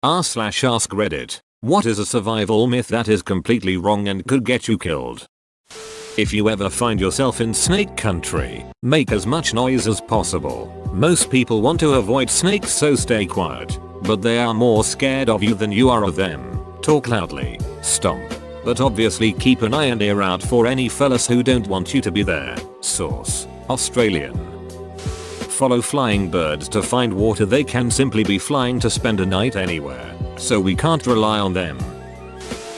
r/AskReddit. What is a survival myth that is completely wrong and could get you killed? If you ever find yourself in snake country, make as much noise as possible. Most people want to avoid snakes, so stay quiet. But they are more scared of you than you are of them. Talk loudly, stomp. But obviously keep an eye and ear out for any fellas who don't want you to be there. Source: Australian. Follow flying birds to find water. They can simply be flying to spend a night anywhere, so we can't rely on them.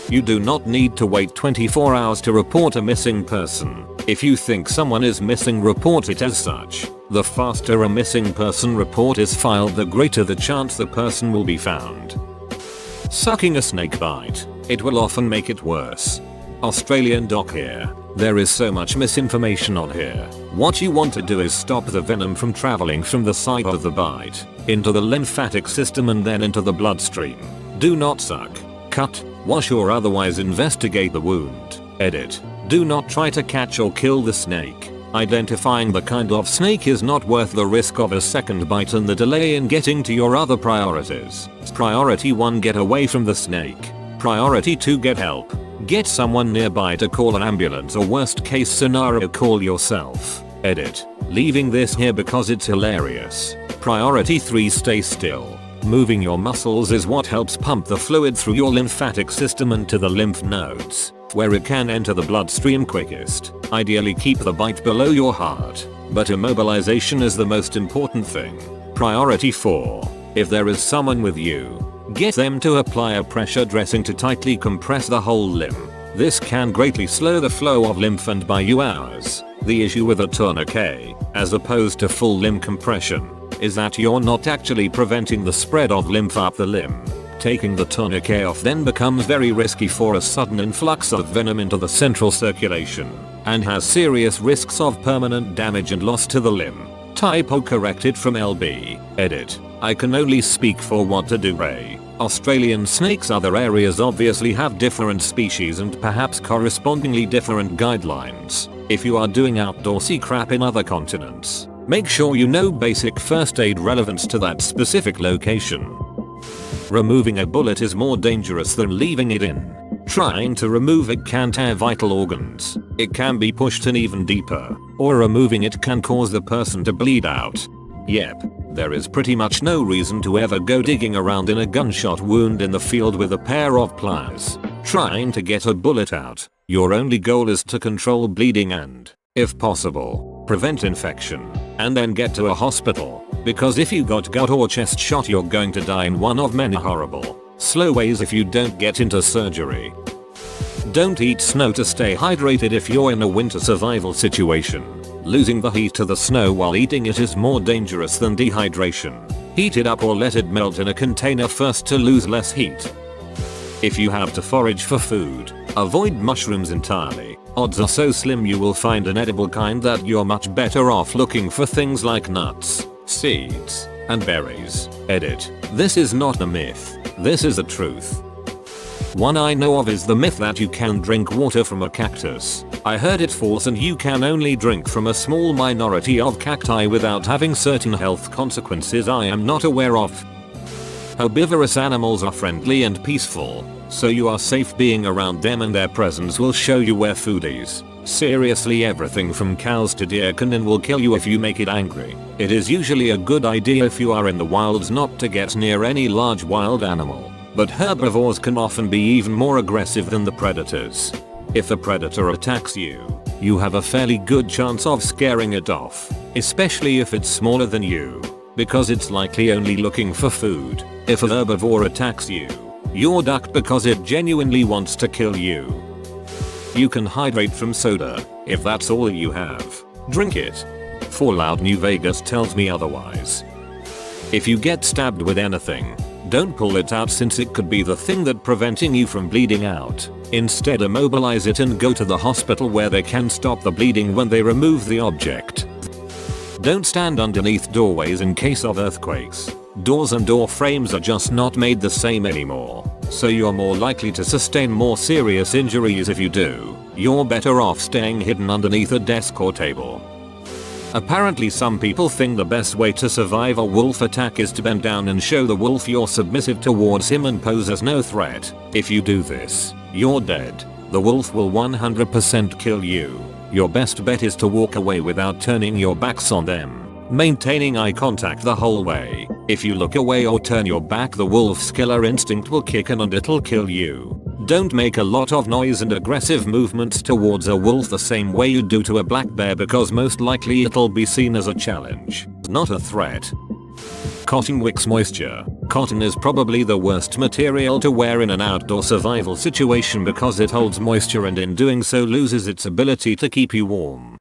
You do not need to wait 24 hours to report a missing person. If you think someone is missing, report it as such. The faster a missing person report is filed, the greater the chance the person will be found. Sucking a snake bite. It will often make it worse. Australian doc here. There is so much misinformation on here. What you want to do is stop the venom from traveling from the site of the bite into the lymphatic system and then into the bloodstream. Do not suck, cut, wash or otherwise investigate the wound. Edit. Do not try to catch or kill the snake. Identifying the kind of snake is not worth the risk of a second bite and the delay in getting to your other priorities. Priority 1: get away from the snake. Priority 2: get help. Get someone nearby to call an ambulance, or worst case scenario, call yourself. Edit. Leaving this here because it's hilarious. Priority 3: stay still. Moving your muscles is what helps pump the fluid through your lymphatic system and to the lymph nodes, where it can enter the bloodstream quickest. Ideally keep the bite below your heart, but immobilization is the most important thing. Priority 4: if there is someone with you, get them to apply a pressure dressing to tightly compress the whole limb. This can greatly slow the flow of lymph and buy you hours. The issue with a tourniquet, as opposed to full limb compression, is that you're not actually preventing the spread of lymph up the limb. Taking the tourniquet off then becomes very risky for a sudden influx of venom into the central circulation, and has serious risks of permanent damage and loss to the limb. Typo corrected from LB. Edit. I can only speak for what to do, Ray. Australian snakes. Other areas obviously have different species and perhaps correspondingly different guidelines. If you are doing outdoorsy crap in other continents, make sure you know basic first aid relevance to that specific location. Removing a bullet is more dangerous than leaving it in. Trying to remove it can tear vital organs. It can be pushed in even deeper, or removing it can cause the person to bleed out. Yep, there is pretty much no reason to ever go digging around in a gunshot wound in the field with a pair of pliers, trying to get a bullet out. Your only goal is to control bleeding and, if possible, prevent infection, and then get to a hospital, because if you got gut or chest shot, you're going to die in one of many horrible, slow ways if you don't get into surgery. Don't eat snow to stay hydrated if you're in a winter survival situation. Losing the heat to the snow while eating it is more dangerous than dehydration. Heat it up or let it melt in a container first to lose less heat. If you have to forage for food, avoid mushrooms entirely. Odds are so slim you will find an edible kind that you're much better off looking for things like nuts, seeds, and berries. Edit. This is not a myth. This is a truth. One I know of is the myth that you can drink water from a cactus. I heard it false, and you can only drink from a small minority of cacti without having certain health consequences I am not aware of. Herbivorous animals are friendly and peaceful, so you are safe being around them, and their presence will show you where food is. Seriously, everything from cows to deer can and will kill you if you make it angry. It is usually a good idea if you are in the wilds not to get near any large wild animal, but herbivores can often be even more aggressive than the predators. If a predator attacks you, you have a fairly good chance of scaring it off, especially if it's smaller than you, because it's likely only looking for food. If a herbivore attacks you, you're ducked because it genuinely wants to kill you. You can hydrate from soda. If that's all you have, drink it. Fallout New Vegas tells me otherwise. If you get stabbed with anything, don't pull it out, since it could be the thing that preventing you from bleeding out. Instead, immobilize it and go to the hospital where they can stop the bleeding when they remove the object. Don't stand underneath doorways in case of earthquakes. Doors and door frames are just not made the same anymore, so you're more likely to sustain more serious injuries if you do. You're better off staying hidden underneath a desk or table. Apparently some people think the best way to survive a wolf attack is to bend down and show the wolf you're submissive towards him and pose as no threat. If you do this, you're dead. The wolf will 100% kill you. Your best bet is to walk away without turning your backs on them, maintaining eye contact the whole way. If you look away or turn your back, the wolf's killer instinct will kick in and it'll kill you. Don't make a lot of noise and aggressive movements towards a wolf the same way you do to a black bear, because most likely it'll be seen as a challenge, not a threat. Cotton wicks moisture. Cotton is probably the worst material to wear in an outdoor survival situation because it holds moisture and in doing so loses its ability to keep you warm.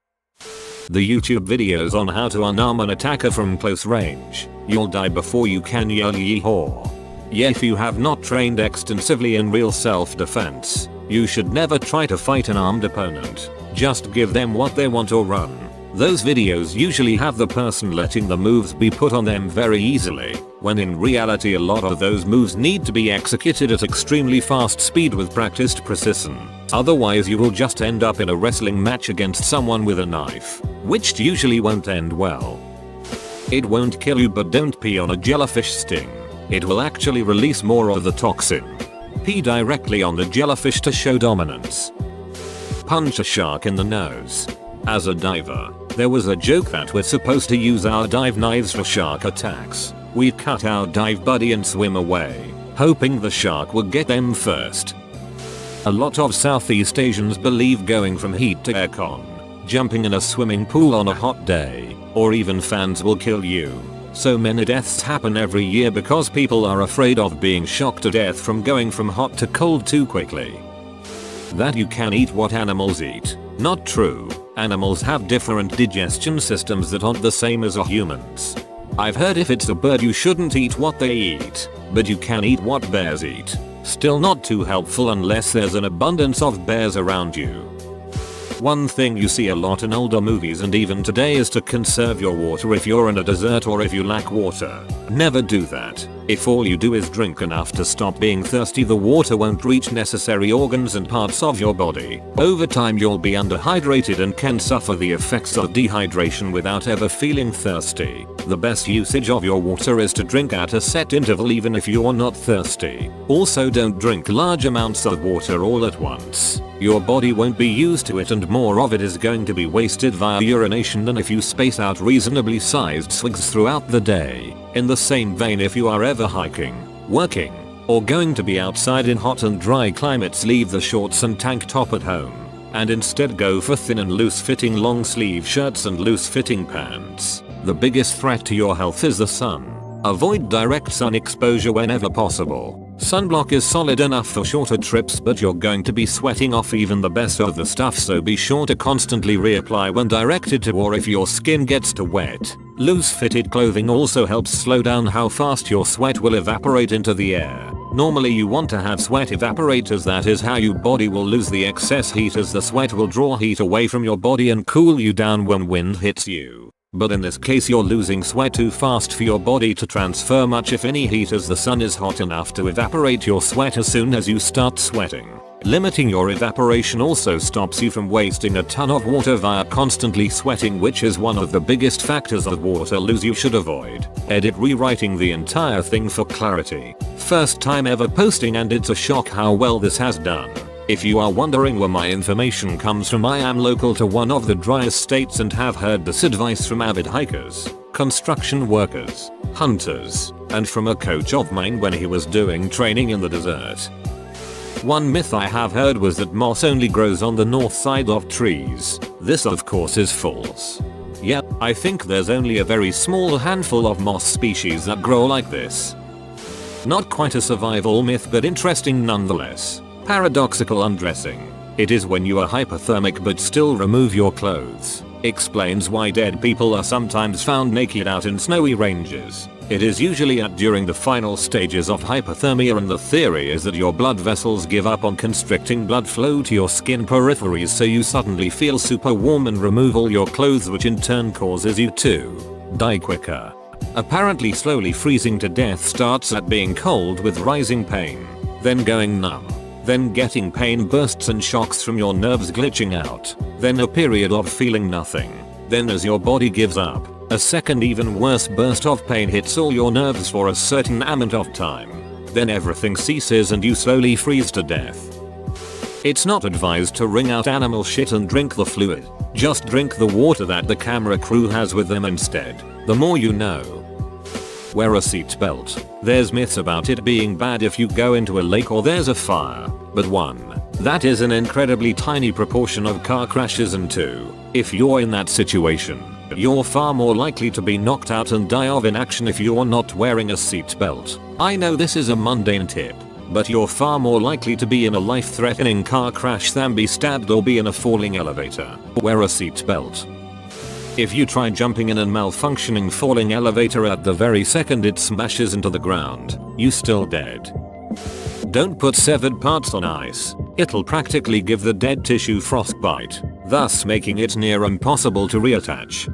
The YouTube videos on how to unarm an attacker from close range. You'll die before you can yell yee-haw. Yeah, if you have not trained extensively in real self-defense, you should never try to fight an armed opponent. Just give them what they want or run. Those videos usually have the person letting the moves be put on them very easily, when in reality a lot of those moves need to be executed at extremely fast speed with practiced precision. Otherwise you will just end up in a wrestling match against someone with a knife, which usually won't end well. It won't kill you, but don't pee on a jellyfish sting. It will actually release more of the toxin. Pee directly on the jellyfish to show dominance. Punch a shark in the nose. As a diver, there was a joke that we're supposed to use our dive knives for shark attacks. We'd cut our dive buddy and swim away, hoping the shark would get them first. A lot of Southeast Asians believe going from heat to aircon, jumping in a swimming pool on a hot day, or even fans will kill you. So many deaths happen every year because people are afraid of being shocked to death from going from hot to cold too quickly. That you can eat what animals eat. Not true. Animals have different digestion systems that aren't the same as humans. I've heard if it's a bird you shouldn't eat what they eat, but you can eat what bears eat. Still not too helpful unless there's an abundance of bears around you. One thing you see a lot in older movies and even today is to conserve your water if you're in a desert or if you lack water. Never do that. If all you do is drink enough to stop being thirsty, the water won't reach necessary organs and parts of your body. Over time you'll be underhydrated and can suffer the effects of dehydration without ever feeling thirsty. The best usage of your water is to drink at a set interval even if you're not thirsty. Also, don't drink large amounts of water all at once. Your body won't be used to it and more of it is going to be wasted via urination than if you space out reasonably sized swigs throughout the day. In the same vein, if you are ever hiking, working, or going to be outside in hot and dry climates, leave the shorts and tank top at home, and instead go for thin and loose-fitting long-sleeve shirts and loose-fitting pants. The biggest threat to your health is the sun. Avoid direct sun exposure whenever possible. Sunblock is solid enough for shorter trips, but you're going to be sweating off even the best of the stuff, so be sure to constantly reapply when directed to, or if your skin gets too wet. Loose-fitted clothing also helps slow down how fast your sweat will evaporate into the air. Normally you want to have sweat evaporators. That is how your body will lose the excess heat, as the sweat will draw heat away from your body and cool you down when wind hits you. But in this case you're losing sweat too fast for your body to transfer much if any heat, as the sun is hot enough to evaporate your sweat as soon as you start sweating. Limiting your evaporation also stops you from wasting a ton of water via constantly sweating, which is one of the biggest factors of water loss you should avoid. Edit rewriting the entire thing for clarity. First time ever posting and it's a shock how well this has done. If you are wondering where my information comes from, I am local to one of the driest states and have heard this advice from avid hikers, construction workers, hunters, and from a coach of mine when he was doing training in the desert. One myth I have heard was that moss only grows on the north side of trees. This of course is false. Yep, I think there's only a very small handful of moss species that grow like this. Not quite a survival myth, but interesting nonetheless. Paradoxical undressing. It is when you are hypothermic but still remove your clothes. Explains why dead people are sometimes found naked out in snowy ranges. It is usually during the final stages of hypothermia, and the theory is that your blood vessels give up on constricting blood flow to your skin peripheries, so you suddenly feel super warm and remove all your clothes, which in turn causes you to die quicker. Apparently slowly freezing to death starts at being cold with rising pain, then going numb, then getting pain bursts and shocks from your nerves glitching out, then a period of feeling nothing, Then as your body gives up, a second even worse burst of pain hits all your nerves for a certain amount of time. Then everything ceases and you slowly freeze to death. It's not advised to wring out animal shit and drink the fluid. Just drink the water that the camera crew has with them instead. The more you know. Wear a seatbelt. There's myths about it being bad if you go into a lake or there's a fire. But 1. That is an incredibly tiny proportion of car crashes, and 2. If you're in that situation, you're far more likely to be knocked out and die of inaction if you're not wearing a seatbelt. I know this is a mundane tip, but you're far more likely to be in a life-threatening car crash than be stabbed or be in a falling elevator. Wear a seatbelt. If you try jumping in a malfunctioning falling elevator at the very second it smashes into the ground, you still dead. Don't put severed parts on ice. It'll practically give the dead tissue frostbite, thus making it near impossible to reattach.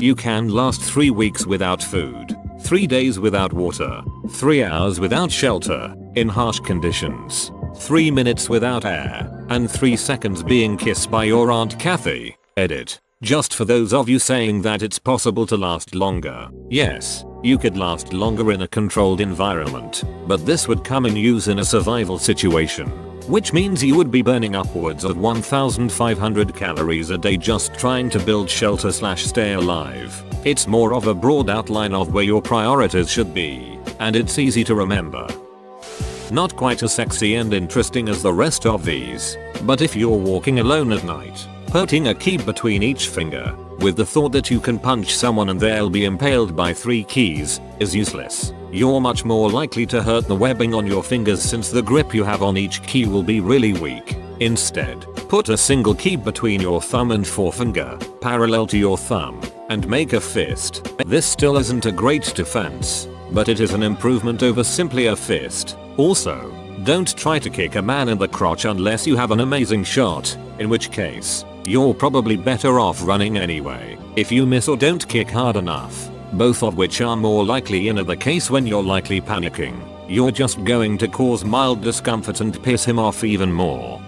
You can last 3 weeks without food, 3 days without water, 3 hours without shelter, in harsh conditions, 3 minutes without air, and 3 seconds being kissed by your Aunt Kathy. Edit. Just for those of you saying that it's possible to last longer. Yes, you could last longer in a controlled environment, but this would come in use in a survival situation. Which means you would be burning upwards of 1,500 calories a day just trying to build shelter / stay alive. It's more of a broad outline of where your priorities should be, and it's easy to remember. Not quite as sexy and interesting as the rest of these, but if you're walking alone at night, putting a key between each finger, with the thought that you can punch someone and they'll be impaled by 3 keys, is useless. You're much more likely to hurt the webbing on your fingers since the grip you have on each key will be really weak. Instead, put a single key between your thumb and forefinger, parallel to your thumb, and make a fist. This still isn't a great defense, but it is an improvement over simply a fist. Also, don't try to kick a man in the crotch unless you have an amazing shot, in which case, you're probably better off running anyway. If you miss or don't kick hard enough, both of which are more likely in the case when you're likely panicking, you're just going to cause mild discomfort and piss him off even more.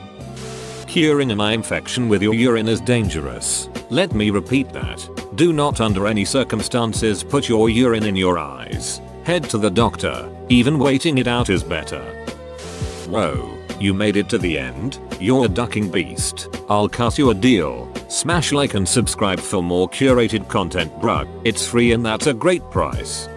Curing an eye infection with your urine is dangerous. Let me repeat that. Do not under any circumstances put your urine in your eyes. Head to the doctor. Even waiting it out is better. Whoa. You made it to the end? You're a ducking beast. I'll cut you a deal. Smash like and subscribe for more curated content, bruh. It's free and that's a great price.